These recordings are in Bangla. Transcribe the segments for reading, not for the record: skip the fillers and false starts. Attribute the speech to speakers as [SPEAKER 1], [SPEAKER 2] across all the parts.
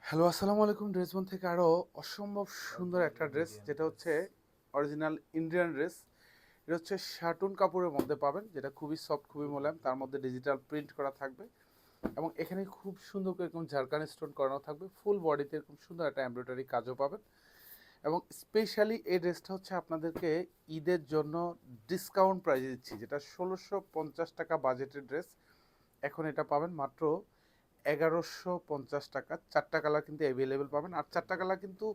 [SPEAKER 1] হ্যালো, আসসালামু আলাইকুম। ড্রেসবন থেকে আরও অসম্ভব সুন্দর একটা ড্রেস, যেটা হচ্ছে অরিজিনাল ইন্ডিয়ান ড্রেস। এটা হচ্ছে শার্টুন কাপড়ের মধ্যে পাবেন, যেটা খুবই সফট, খুবই মোলায়েম। তার মধ্যে ডিজিটাল প্রিন্ট করা থাকবে এবং এখানে খুব সুন্দর করে এরকম ঝাড়খান স্টোন করানো থাকবে। ফুল বডিতে এরকম সুন্দর একটা এমব্রয়ডারি কাজও পাবেন। এবং স্পেশালি এই ড্রেসটা হচ্ছে আপনাদেরকে ঈদের জন্য ডিসকাউন্ট প্রাইজে দিচ্ছি, যেটা ১৬৫০ টাকা বাজেটের ড্রেস। এখন এটা পাবেন মাত্র ১১৫০ টাকা। 4টা কালার কিন্তু অ্যাভেলেবেল পাবেন, আর 4টা কালার কিন্তু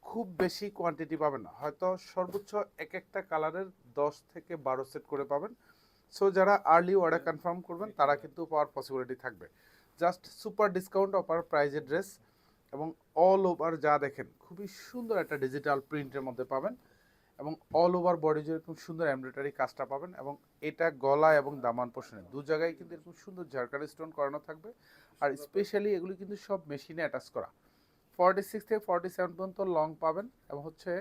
[SPEAKER 1] খুব বেশি কোয়ান্টিটি পাবেন না, হয়তো সর্বোচ্চ এক একটা কালারের 10 থেকে 12 সেট করে পাবেন। সো যারা আর্লি অর্ডার কনফার্ম করবেন তারা কিন্তু পাওয়ার পসিবিলিটি থাকবে। জাস্ট সুপার ডিসকাউন্ট অফার প্রাইজের ড্রেস, এবং অল ওভার যা দেখেন খুবই সুন্দর একটা ডিজিটাল প্রিন্টের মধ্যে পাবেন, এবং অল ওভার বডি জুড়ে এরকম সুন্দর এমব্রয়ডারি কাজটা পাবেন। এবং এটা গলা এবং দামান পোর্শনে দু জায়গায় কিন্তু এরকম সুন্দর ঝাড়খান স্টোন করানো থাকবে। আর স্পেশালি এগুলি কিন্তু সব মেশিনে অ্যাটাচ করা। 46 থেকে 47 পর্যন্ত লং পাবেন, এবং হচ্ছে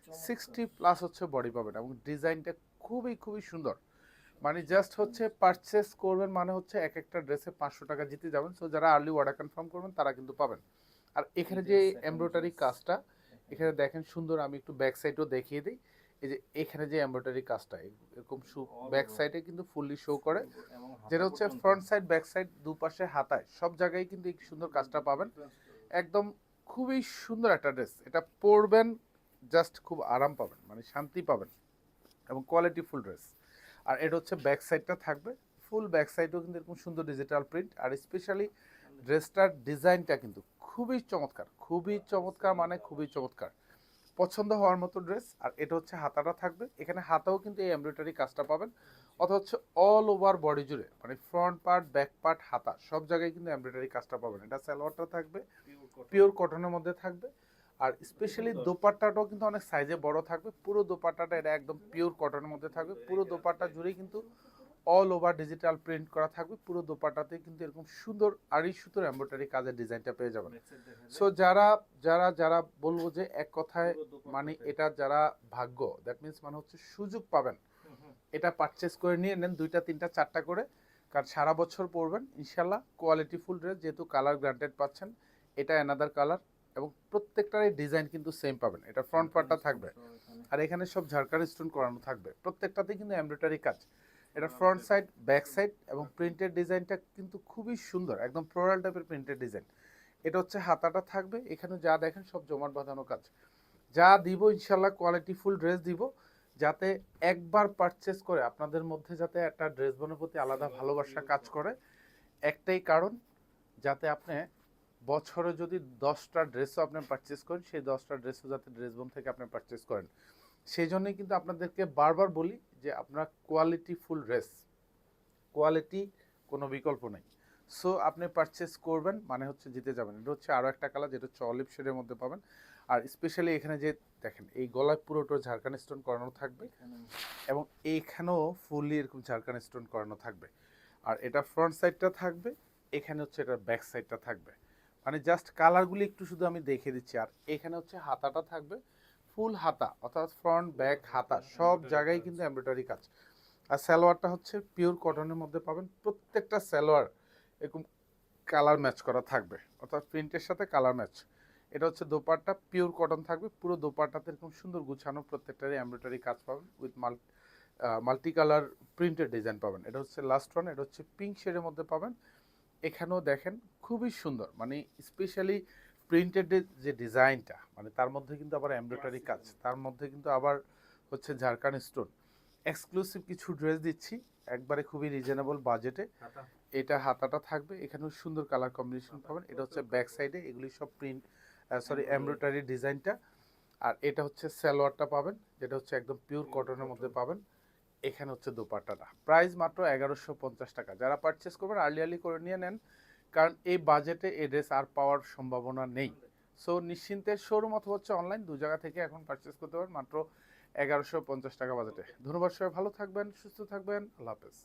[SPEAKER 1] 60+ হচ্ছে বডি পাবেন, এবং ডিজাইনটা খুবই খুবই সুন্দর। মানে জাস্ট হচ্ছে পারচেস করবেন মানে হচ্ছে এক একটা ড্রেসে 500 টাকা জিতে যাবেন। সো যারা আর্লি অর্ডার কনফার্ম করবেন তারা কিন্তু পাবেন। আর এখানে যে এমব্রয়ডারি কাজটা এখানে দেখেন সুন্দর, আমি একটু ব্যাক সাইডও দেখিয়ে দিই। এই যে এখানে যে এমব্রয়ডারি কাজটা এরকম ব্যাক সাইডে কিন্তু ফুললি শো করে, যেটা হচ্ছে ফ্রন্ট সাইড ব্যাক সাইড দুপাশে হাতায় সব জায়গায় কিন্তু এই সুন্দর কাজটা পাবেন। একদম খুবই সুন্দর একটা ড্রেস, এটা পরবেন জাস্ট খুব আরাম পাবেন, মানে শান্তি পাবেন, এবং কোয়ালিটি ফুল ড্রেস। আর এটা হচ্ছে ব্যাক সাইডটা থাকবে, ফুল ব্যাক সাইডেও কিন্তু এরকম সুন্দর ডিজিটাল প্রিন্ট। আর স্পেশালি ড্রেসটার ডিজাইনটা কিন্তু খুবই চমৎকার, খুবই চমৎকার, মানে খুবই চমৎকার, পছন্দ হওয়ার মতো ড্রেস। আর এটা হচ্ছে হাতাটা থাকবে, এখানে হাতাও কিন্তু এই এমব্রয়ডারি কাজটা পাবেন। অথবা হচ্ছে অল ওভার বডি জুড়ে, মানে ফ্রন্ট পার্ট ব্যাক পার্ট হাতা সব জায়গায় কিন্তু এমব্রয়ডারি কাজটা পাবেন। এটা সালোয়ারটা থাকবে পিওর কটনের মধ্যে থাকবে। আর স্পেশালি দোপাট্টাটাও কিন্তু অনেক সাইজে বড় থাকবে। পুরো দোপাট্টাটা এটা একদম পিওর কটনের মধ্যে থাকবে। পুরো দোপাট্টা জুড়েই কিন্তু অল ওভার ডিজিটাল প্রিন্ট করা থাকবে। পুরো দোপাট্টাতে কিন্তু এরকম সুন্দর আড়ি সুতোর এমব্রয়ডারি কাজের ডিজাইনটা পেয়ে যাবেন। সো যারা যারা যারা বলবো যে এক কথায়, মানে এটা যারা ভাগ্য, দ্যাট মিনস মানে হচ্ছে সুযোগ পাবেন, এটা পারচেস করে নিয়ে নেন 2টা 3টা 4টা করে, কারণ সারা বছর পরবেন ইনশাল্লাহ। কোয়ালিটি ফুল ড্রেস, যেহেতু কালার গ্রান্টেড পাচ্ছেন, এটা অ্যানাদার কালার, এবং প্রত্যেকটারই ডিজাইন কিন্তু সেম পাবেন। এটা ফ্রন্ট পার্টটা থাকবে, আর এখানে সব ঝাড়খার স্টোন করানো থাকবে, প্রত্যেকটাতেই কিন্তু এমব্রয়ডারি কাজ। এটা ফ্রন্ট সাইড ব্যাক সাইড, এবং প্রিন্টের ডিজাইনটা কিন্তু খুবই সুন্দর, একদম ফ্লোরাল টাইপের প্রিন্টের ডিজাইন। এটা হচ্ছে হাতাটা থাকবে, এখানে যা দেখেন সব জমাট বাঁধানো কাজ। যা দিব ইনশাল্লাহ কোয়ালিটি ফুল ড্রেস দিব, যাতে একবার পারচেস করে আপনাদের মধ্যে যাতে একটা ড্রেস বোনের প্রতি আলাদা ভালোবাসা কাজ করে। একটাই কারণ, যাতে আপনি বছরে যদি 10টা ড্রেসও আপনি পারচেস করেন, সেই 10টা ড্রেসও যাতে ড্রেস বোন থেকে আপনি পারচেস করেন। সেই জন্যই কিন্তু আপনাদেরকে বারবার বলি যে আপনার কোয়ালিটি ফুল ড্রেস, কোয়ালিটি কোনো বিকল্প নেই। সো আপনি পারচেস করবেন মানে হচ্ছে জিতে যাবেন। এটা হচ্ছে আরও একটা কালার, যেটা হচ্ছে অলিভ শেডের মধ্যে পাবেন। আর স্পেশালি এখানে যে দেখেন এই গলায় পুরোটা ঝাড়খান স্টোন করানো থাকবে, এবং এইখানেও ফুললি এরকম ঝাড়খান স্টোন করানো থাকবে। আর এটা ফ্রন্ট সাইডটা থাকবে, এখানে হচ্ছে এটা ব্যাক সাইডটা থাকবে। মানে জাস্ট কালারগুলি একটু শুধু আমি দেখে দিচ্ছি। আর এখানে হচ্ছে হাতাটা থাকবে, ফুল হাতা, অর্থাৎ ফ্রন্ট ব্যাক হাতা সব জায়গায় কিন্তু এমব্রয়ডারি কাজ। আর সালোয়ারটা হচ্ছে পিওর কটনের মধ্যে পাবেন, প্রত্যেকটা সালোয়ার এরকম কালার ম্যাচ করা থাকবে, অর্থাৎ প্রিন্টের সাথে কালার ম্যাচ। এটা হচ্ছে দোপাট্টা, পিওর কটন থাকবে, পুরো দোপাট্টাতে এরকম সুন্দর গুছানো, প্রত্যেকটারই এমব্রয়ডারি কাজ পাবেন উইথ মাল্টি কালার প্রিন্টের ডিজাইন পাবেন। এটা হচ্ছে লাস্ট ওয়ান, এটা হচ্ছে পিঙ্ক শেডের মধ্যে পাবেন। এখানেও দেখেন খুবই সুন্দর, মানে স্পেশালি প্রিন্টেড যে ডিজাইনটা, মানে তার মধ্যে কিন্তু আবার এমব্রয়ডারি কাজ, তার মধ্যে কিন্তু আবার হচ্ছে ঝাড়খান স্টোন। এক্সক্লুসিভ কিছু ড্রেস দিচ্ছি একবারে খুবই রিজনেবল বাজেটে। এটা হাতাটা থাকবে, এখানেও সুন্দর কালার কম্বিনেশন পাবেন। এটা হচ্ছে ব্যাক সাইডে, এগুলি সব প্রিন্ট, সরি এমব্রয়ডারি ডিজাইনটা। আর এটা হচ্ছে সালোয়ারটা পাবেন, যেটা হচ্ছে একদম পিওর কটনের মধ্যে পাবেন। এখানে হচ্ছে দোপাট্টাটা, প্রাইস মাত্র ১১৫০ টাকা। যারা পারচেস করবেন আর্লি আর্লি করে নিয়ে নেন, কারণ এই বাজেটে এই ড্রেস আর পাওয়ার সম্ভাবনা নেই। সো নিশ্চিন্তে শোরুম অথবা হচ্ছে অনলাইন দু জায়গা থেকে এখন পারচেস করতে পারেন মাত্র ১১৫০ টাকা বাজেটে। ধন্যবাদ, সবাই ভালো থাকবেন, সুস্থ থাকবেন, আল্লাহ হাফেজ।